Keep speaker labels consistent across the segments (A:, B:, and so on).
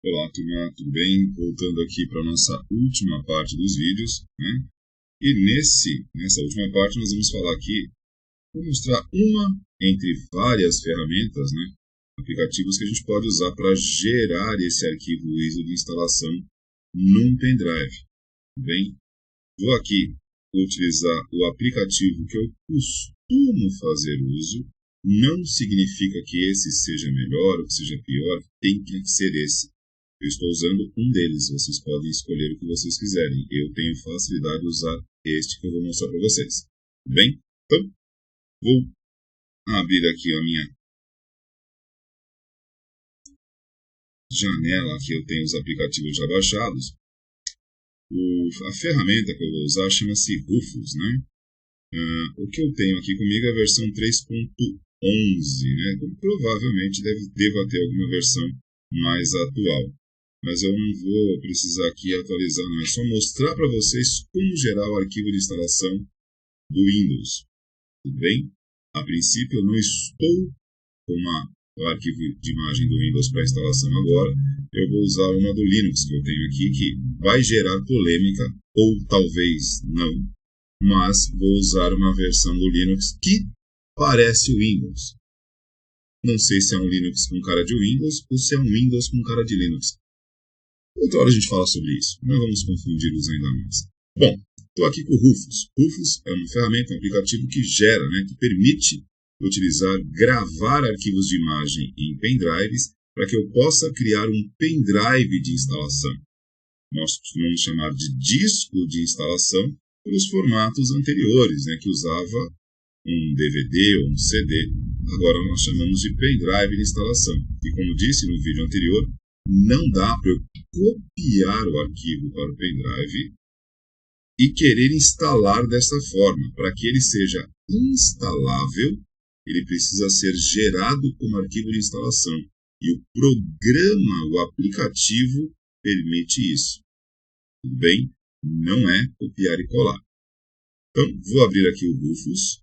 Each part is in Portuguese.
A: Olá, turma, tudo bem? Voltando aqui para a nossa última parte dos vídeos, né? E nessa última parte nós vamos falar aqui, vou mostrar uma entre várias ferramentas, né? Aplicativos que a gente pode usar para gerar esse arquivo ISO de instalação num pendrive, tudo bem? Vou aqui utilizar o aplicativo que eu costumo fazer uso. Não significa que esse seja melhor ou que seja pior, tem que ser esse. Eu estou usando um deles, vocês podem escolher o que vocês quiserem. Eu tenho facilidade de usar este que eu vou mostrar para vocês. Tudo bem? Então, vou abrir aqui a minha janela, que eu tenho os aplicativos já baixados. A ferramenta que eu vou usar chama-se Rufus, né? O que eu tenho aqui comigo é a versão 3.11, né? Então, provavelmente deva ter alguma versão mais atual. Mas eu não vou precisar aqui atualizar, não. É só mostrar para vocês como gerar o arquivo de instalação do Windows. Tudo bem? A princípio, eu não estou com o arquivo de imagem do Windows para instalação agora. Eu vou usar uma do Linux que eu tenho aqui, que vai gerar polêmica, ou talvez não. Mas vou usar uma versão do Linux que parece o Windows. Não sei se é um Linux com cara de Windows ou se é um Windows com cara de Linux. Outra hora a gente fala sobre isso. Não vamos confundi-los ainda mais. Bom, estou aqui com o Rufus. Rufus é uma ferramenta, um aplicativo que gera, né, que permite gravar arquivos de imagem em pendrives para que eu possa criar um pendrive de instalação. Nós costumamos chamar de disco de instalação pelos formatos anteriores, né, que usava um DVD ou um CD. Agora nós chamamos de pendrive de instalação. E como disse no vídeo anterior, não dá para eu copiar o arquivo para o pendrive e querer instalar dessa forma. Para que ele seja instalável, ele precisa ser gerado como arquivo de instalação. E o programa, o aplicativo, permite isso. Tudo bem? Não é copiar e colar. Então, vou abrir aqui o Rufus.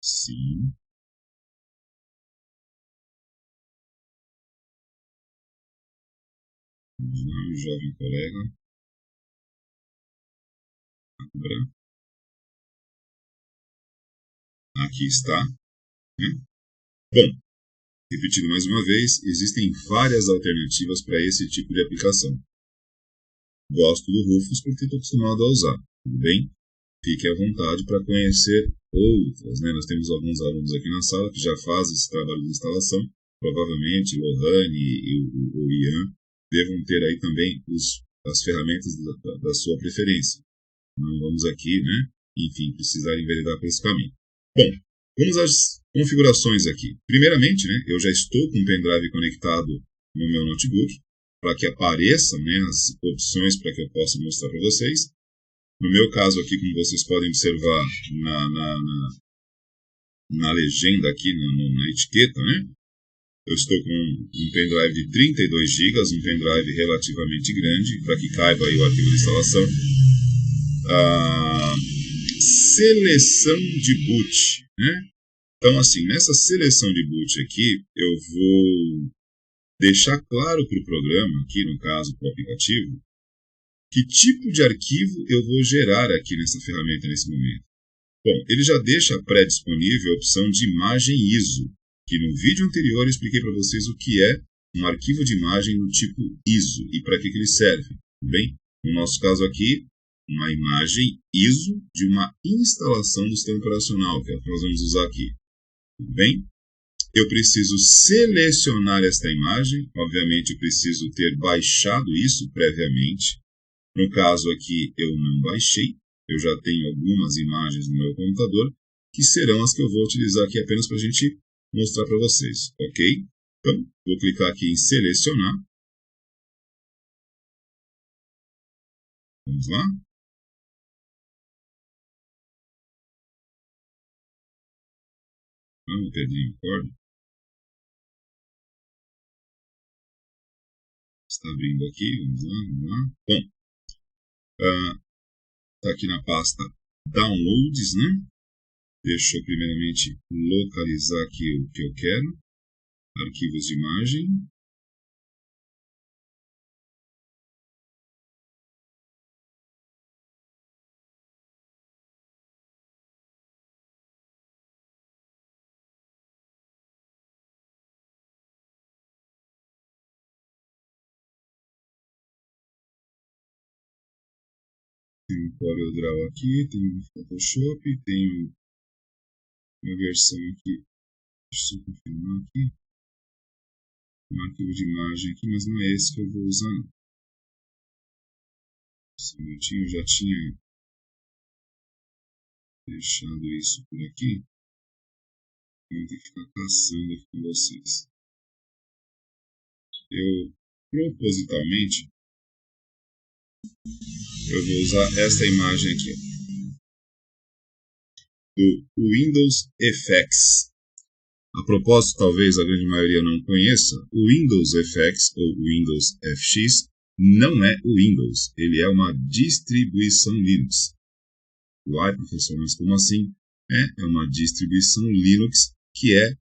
A: Sim. Vamos lá, jovem colega. Abra. Aqui está. Né? Bom, repetindo mais uma vez, existem várias alternativas para esse tipo de aplicação. Gosto do Rufus porque estou acostumado a usar. Tudo bem? Fique à vontade para conhecer outras. Né? Nós temos alguns alunos aqui na sala que já fazem esse trabalho de instalação. Provavelmente o Lohane e o Ian devam ter aí também as ferramentas da sua preferência. Não vamos aqui, né? Enfim, precisar enveredar por esse caminho. Bom, vamos às configurações aqui. Primeiramente, né, eu já estou com o pendrive conectado no meu notebook, para que apareçam, né, as opções para que eu possa mostrar para vocês. No meu caso aqui, como vocês podem observar na legenda aqui, na etiqueta, né, eu estou com um pendrive de 32 GB, um pendrive relativamente grande, para que caiba aí o arquivo de instalação. Seleção de boot, né? Então, assim, nessa seleção de boot aqui, eu vou deixar claro para o programa, aqui no caso, para o aplicativo, que tipo de arquivo eu vou gerar aqui nessa ferramenta nesse momento. Bom, ele já deixa pré-disponível a opção de imagem ISO, que no vídeo anterior eu expliquei para vocês o que é um arquivo de imagem do tipo ISO e para que ele serve. Bem, no nosso caso aqui, uma imagem ISO de uma instalação do sistema operacional, que é o que nós vamos usar aqui. Tudo bem? Eu preciso selecionar esta imagem, obviamente eu preciso ter baixado isso previamente. No caso aqui eu não baixei, eu já tenho algumas imagens no meu computador, que serão as que eu vou utilizar aqui apenas para a gente mostrar para vocês, ok? Então, vou clicar aqui em selecionar. Vamos lá. O Pedrinho acorda. Está abrindo aqui, vamos lá. Bom, está aqui na pasta Downloads, né? Deixa eu primeiramente localizar aqui o que eu quero. Arquivos de imagem. Tem o CorelDRAW aqui, tem o Photoshop, tem uma versão aqui. Deixa eu confirmar aqui. Um arquivo de imagem aqui, mas não é esse que eu vou usar. Eu já tinha deixado isso por aqui. Tenho que ficar caçando aqui com vocês. Eu, propositalmente, eu vou usar essa imagem aqui, do Windows FX. A propósito, talvez a grande maioria não conheça, o Windows FX ou Windows FX não é o Windows, ele é uma distribuição Linux. Uai, professor, mas como assim? É uma distribuição Linux que é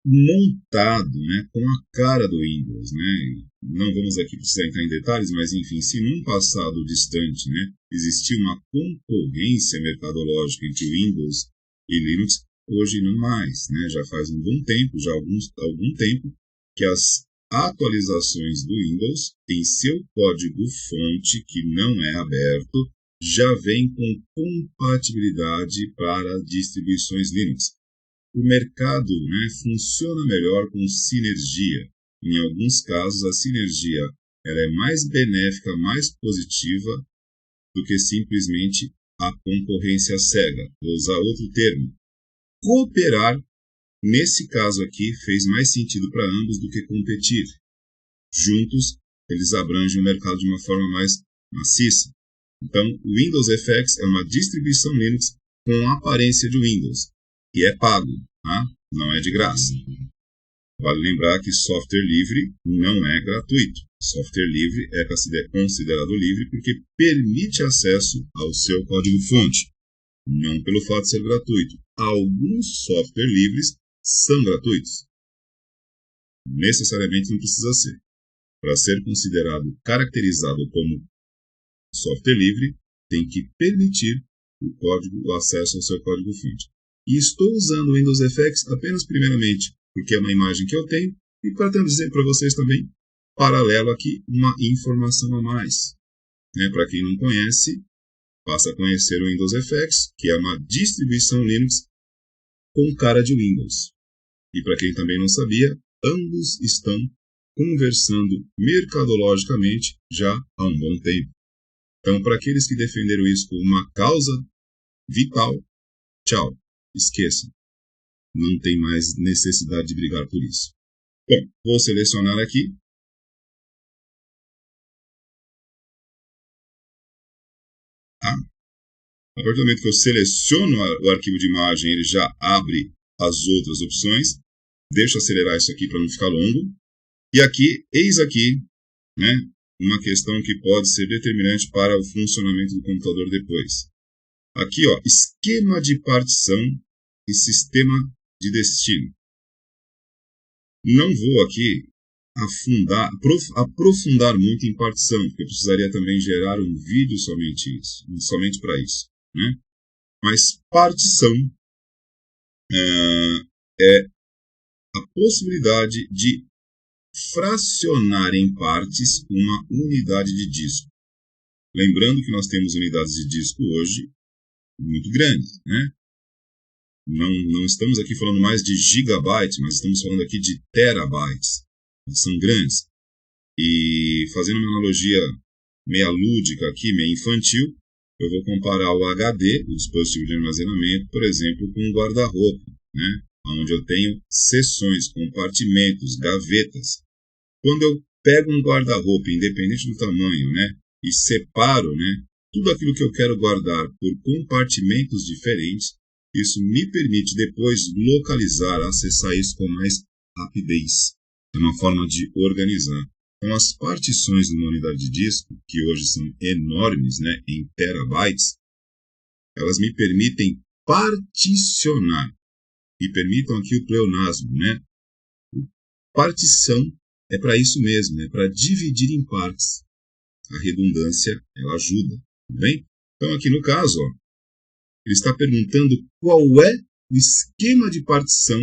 A: montado, né, com a cara do Windows, né? Não vamos aqui precisar entrar em detalhes, mas enfim, se num passado distante, né, existia uma concorrência mercadológica entre Windows e Linux, hoje não mais, né? Já faz um bom tempo, já algum tempo, que as atualizações do Windows em seu código-fonte, que não é aberto, já vem com compatibilidade para distribuições Linux. O mercado, né, funciona melhor com sinergia. Em alguns casos, a sinergia ela é mais benéfica, mais positiva do que simplesmente a concorrência cega. Vou usar outro termo. Cooperar, nesse caso aqui, fez mais sentido para ambos do que competir. Juntos, eles abrangem o mercado de uma forma mais maciça. Então, o Windows FX é uma distribuição Linux com a aparência de Windows. E é pago, tá? Não é de graça. Vale lembrar que software livre não é gratuito. Software livre é considerado livre porque permite acesso ao seu código-fonte, não pelo fato de ser gratuito. Alguns software livres são gratuitos. Necessariamente não precisa ser. Para ser considerado, caracterizado como software livre, tem que permitir o acesso ao seu código-fonte. E estou usando o Windows FX apenas primeiramente porque é uma imagem que eu tenho e para dizer para vocês também, paralelo aqui, uma informação a mais. Né? Para quem não conhece, passa a conhecer o Windows FX, que é uma distribuição Linux com cara de Windows. E para quem também não sabia, ambos estão conversando mercadologicamente já há um bom tempo. Então, para aqueles que defenderam isso como uma causa vital, tchau. Esqueçam, não tem mais necessidade de brigar por isso. Bom, vou selecionar aqui. A partir do momento que eu seleciono o arquivo de imagem, ele já abre as outras opções. Deixa eu acelerar isso aqui para não ficar longo. E aqui, eis aqui, né, uma questão que pode ser determinante para o funcionamento do computador depois. Aqui, ó, esquema de partição e sistema de destino. Não vou aqui aprofundar muito em partição, porque eu precisaria também gerar um vídeo somente para isso. Né? Mas partição é a possibilidade de fracionar em partes uma unidade de disco. Lembrando que nós temos unidades de disco hoje muito grandes, né? Não estamos aqui falando mais de gigabytes, mas estamos falando aqui de terabytes. São grandes. E fazendo uma analogia meia lúdica aqui, meia infantil, eu vou comparar o HD, o dispositivo de armazenamento, por exemplo, com um guarda-roupa, né? Onde eu tenho seções, compartimentos, gavetas. Quando eu pego um guarda-roupa, independente do tamanho, né, e separo, né, tudo aquilo que eu quero guardar por compartimentos diferentes, isso me permite depois localizar, acessar isso com mais rapidez. É uma forma de organizar. Então, as partições de uma unidade de disco, que hoje são enormes, né, em terabytes, elas me permitem particionar. Me permitam aqui o pleonasmo, né? Partição é para isso mesmo, é para dividir em partes. A redundância, ela ajuda, tudo bem? Então, aqui no caso, ó, ele está perguntando qual é o esquema de partição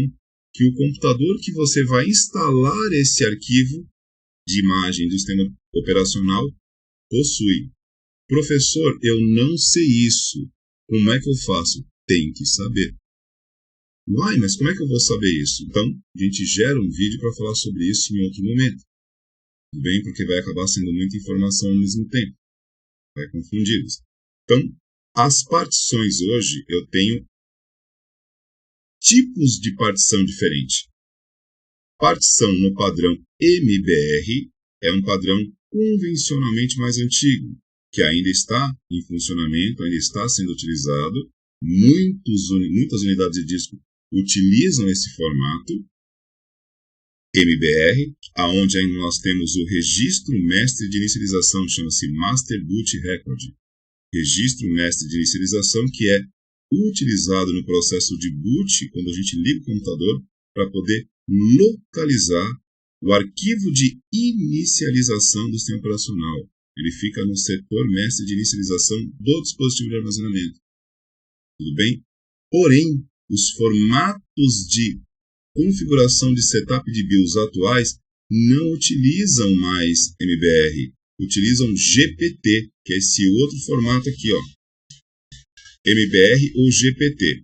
A: que o computador que você vai instalar esse arquivo de imagem do sistema operacional possui. Professor, eu não sei isso. Como é que eu faço? Tem que saber. Uai, mas como é que eu vou saber isso? Então, a gente gera um vídeo para falar sobre isso em outro momento. Tudo bem? Porque vai acabar sendo muita informação ao mesmo tempo. Vai confundi-los. Então, as partições hoje, eu tenho tipos de partição diferentes. Partição no padrão MBR é um padrão convencionalmente mais antigo, que ainda está em funcionamento, ainda está sendo utilizado. Muitas unidades de disco utilizam esse formato MBR, aonde ainda nós temos o registro mestre de inicialização, chama-se Master Boot Record. Registro mestre de inicialização que é utilizado no processo de boot, quando a gente liga o computador, para poder localizar o arquivo de inicialização do sistema operacional. Ele fica no setor mestre de inicialização do dispositivo de armazenamento. Tudo bem? Porém, os formatos de configuração de setup de BIOS atuais não utilizam mais MBR, utilizam GPT, que é esse outro formato aqui, ó. MBR ou GPT.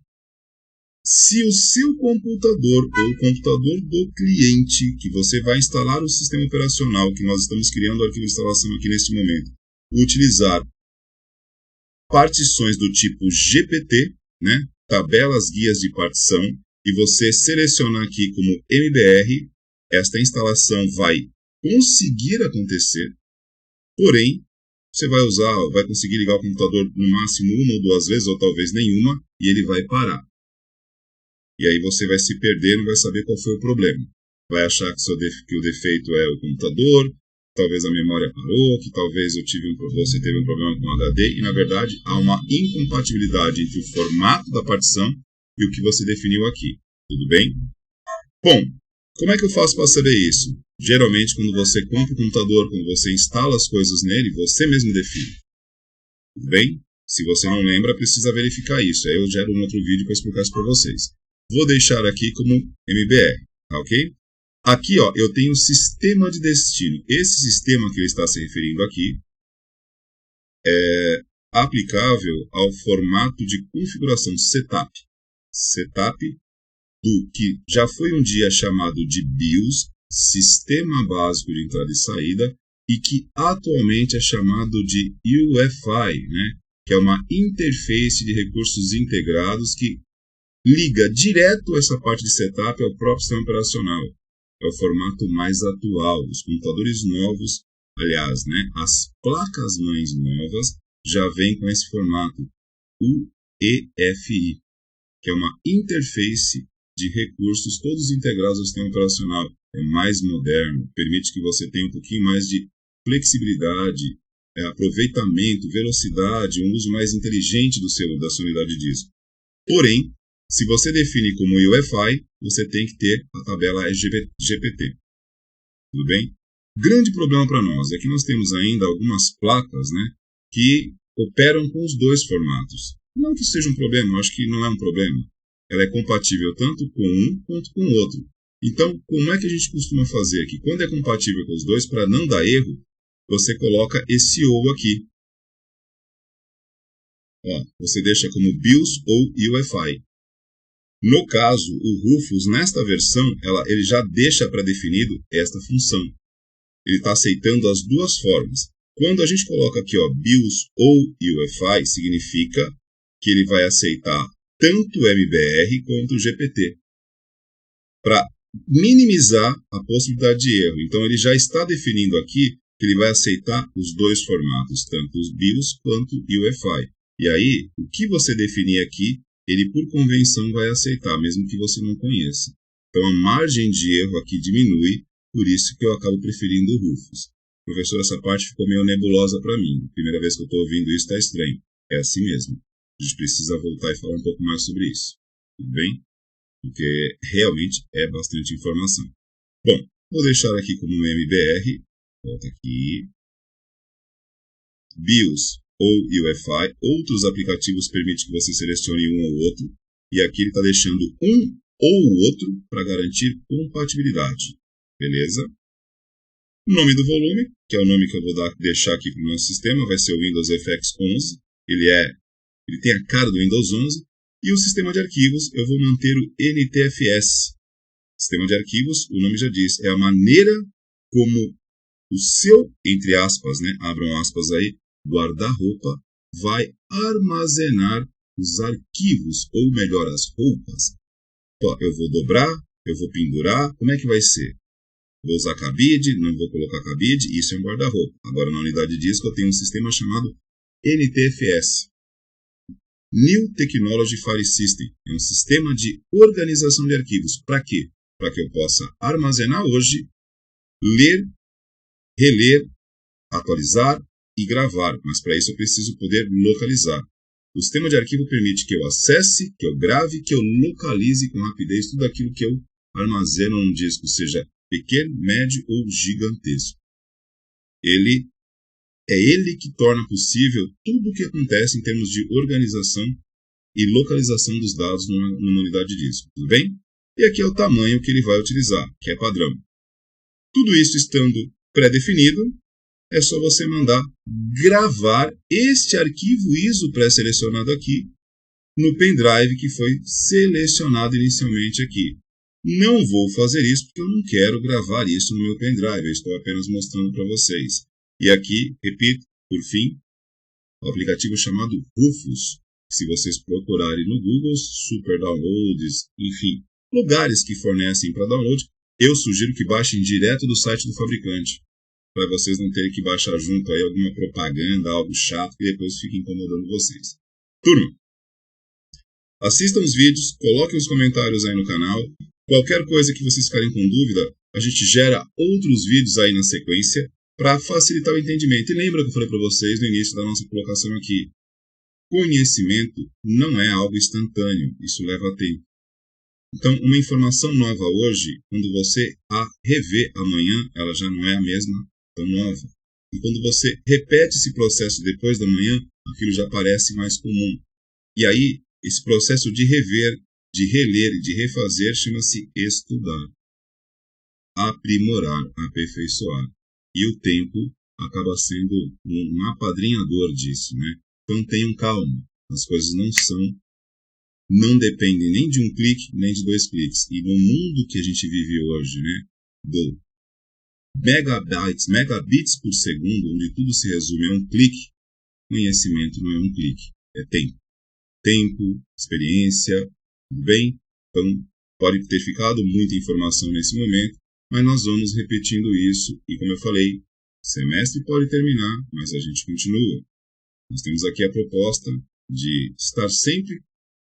A: Se o seu computador ou o computador do cliente, que você vai instalar o sistema operacional, que nós estamos criando o arquivo de instalação aqui neste momento, utilizar partições do tipo GPT, né, tabelas guias de partição, e você selecionar aqui como MBR, esta instalação vai conseguir acontecer, porém, você vai conseguir ligar o computador no máximo uma ou duas vezes, ou talvez nenhuma, e ele vai parar. E aí você vai se perder, não vai saber qual foi o problema. Vai achar que o defeito é o computador, talvez a memória parou, que talvez você teve um problema com o HD, e na verdade há uma incompatibilidade entre o formato da partição e o que você definiu aqui. Tudo bem? Bom, como é que eu faço para saber isso? Geralmente, quando você compra o computador, quando você instala as coisas nele, você mesmo define. Tudo bem? Se você não lembra, precisa verificar isso. Aí eu gero um outro vídeo para explicar isso para vocês. Vou deixar aqui como MBR, tá ok? Aqui, ó, eu tenho um sistema de destino. Esse sistema que ele está se referindo aqui é aplicável ao formato de configuração setup. Setup do que já foi um dia chamado de BIOS, Sistema Básico de Entrada e Saída, e que atualmente é chamado de UEFI, né? Que é uma interface de recursos integrados que liga direto essa parte de setup ao próprio sistema operacional. É o formato mais atual. Os computadores novos, aliás, né, as placas-mães novas já vêm com esse formato UEFI, que é uma interface de recursos todos integrados ao sistema operacional. É mais moderno, permite que você tenha um pouquinho mais de flexibilidade, aproveitamento, velocidade, um uso mais inteligente da sua unidade de disco. Porém, se você define como UEFI, você tem que ter a tabela GPT. Tudo bem? Grande problema para nós é que nós temos ainda algumas placas, né, que operam com os dois formatos. Não que isso seja um problema, eu acho que não é um problema. Ela é compatível tanto com um quanto com o outro. Então, como é que a gente costuma fazer aqui? Quando é compatível com os dois, para não dar erro, você coloca esse OU aqui. Ó, você deixa como BIOS ou UEFI. No caso, o Rufus, nesta versão, ele já deixa pré-definido esta função. Ele está aceitando as duas formas. Quando a gente coloca aqui, ó, BIOS ou UEFI, significa que ele vai aceitar tanto o MBR quanto o GPT, para minimizar a possibilidade de erro. Então, ele já está definindo aqui que ele vai aceitar os dois formatos, tanto os BIOS quanto o UEFI. E aí, o que você definir aqui, ele por convenção vai aceitar, mesmo que você não conheça. Então, a margem de erro aqui diminui, por isso que eu acabo preferindo o Rufus. Professor, essa parte ficou meio nebulosa para mim. Primeira vez que eu estou ouvindo isso, está estranho. É assim mesmo. A gente precisa voltar e falar um pouco mais sobre isso. Tudo bem? Porque realmente é bastante informação. Bom, vou deixar aqui como MBR. Volta aqui. BIOS ou UEFI. Outros aplicativos permitem que você selecione um ou outro. E aqui ele está deixando um ou o outro para garantir compatibilidade. Beleza? O nome do volume, que é o nome que eu vou deixar aqui para o nosso sistema, vai ser o Windows FX 11. Ele tem a cara do Windows 11. E o sistema de arquivos, eu vou manter o NTFS. Sistema de arquivos, o nome já diz, é a maneira como o seu, entre aspas, né, abram aspas aí, guarda-roupa vai armazenar os arquivos, ou melhor, as roupas. Então, eu vou dobrar, eu vou pendurar, como é que vai ser? Vou usar cabide, não vou colocar cabide, isso é um guarda-roupa. Agora, na unidade de disco, eu tenho um sistema chamado NTFS. New Technology File System. É um sistema de organização de arquivos. Para quê? Para que eu possa armazenar hoje, ler, reler, atualizar e gravar. Mas para isso eu preciso poder localizar. O sistema de arquivo permite que eu acesse, que eu grave, que eu localize com rapidez tudo aquilo que eu armazeno num disco, seja pequeno, médio ou gigantesco. É ele que torna possível tudo o que acontece em termos de organização e localização dos dados numa unidade de disco. Tudo bem? E aqui é o tamanho que ele vai utilizar, que é padrão. Tudo isso estando pré-definido, é só você mandar gravar este arquivo ISO pré-selecionado aqui no pendrive que foi selecionado inicialmente aqui. Não vou fazer isso porque eu não quero gravar isso no meu pendrive, eu estou apenas mostrando para vocês. E aqui, repito, por fim, o aplicativo chamado Rufus. Se vocês procurarem no Google, Super Downloads, enfim, lugares que fornecem para download, eu sugiro que baixem direto do site do fabricante, para vocês não terem que baixar junto aí alguma propaganda, algo chato, que depois fique incomodando vocês. Turma, assistam os vídeos, coloquem os comentários aí no canal. Qualquer coisa que vocês ficarem com dúvida, a gente gera outros vídeos aí na sequência para facilitar o entendimento. E lembra que eu falei para vocês no início da nossa colocação aqui, conhecimento não é algo instantâneo, isso leva tempo. Então, uma informação nova hoje, quando você a revê amanhã, ela já não é a mesma tão nova. E quando você repete esse processo depois da manhã, aquilo já parece mais comum. E aí, esse processo de rever, de reler e de refazer chama-se estudar, aprimorar, aperfeiçoar. E o tempo acaba sendo um apadrinhador disso, né? Então tenham calma, as coisas não dependem nem de um clique, nem de 2 cliques. E no mundo que a gente vive hoje, né, do megabits por segundo, onde tudo se resume a um clique, conhecimento não é um clique, é tempo. Tempo, experiência, tudo bem? Então pode ter ficado muita informação nesse momento, mas nós vamos repetindo isso e, como eu falei, semestre pode terminar, mas a gente continua. Nós temos aqui a proposta de estar sempre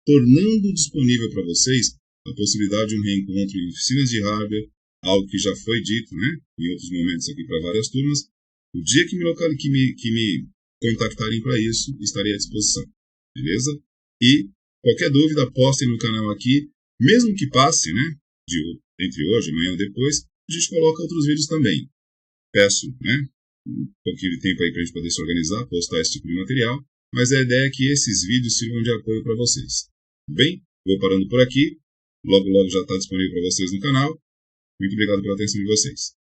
A: tornando disponível para vocês a possibilidade de um reencontro em oficinas de hardware, algo que já foi dito, né, em outros momentos aqui para várias turmas. O dia que me contactarem para isso, estarei à disposição. Beleza? E qualquer dúvida, postem no canal aqui, mesmo que passe, né, entre hoje, amanhã ou depois, a gente coloca outros vídeos também. Peço, né, um pouquinho de tempo aí para a gente poder se organizar, postar esse tipo de material, mas a ideia é que esses vídeos sirvam de apoio para vocês. Tudo bem? Vou parando por aqui. Logo já está disponível para vocês no canal. Muito obrigado pela atenção de vocês.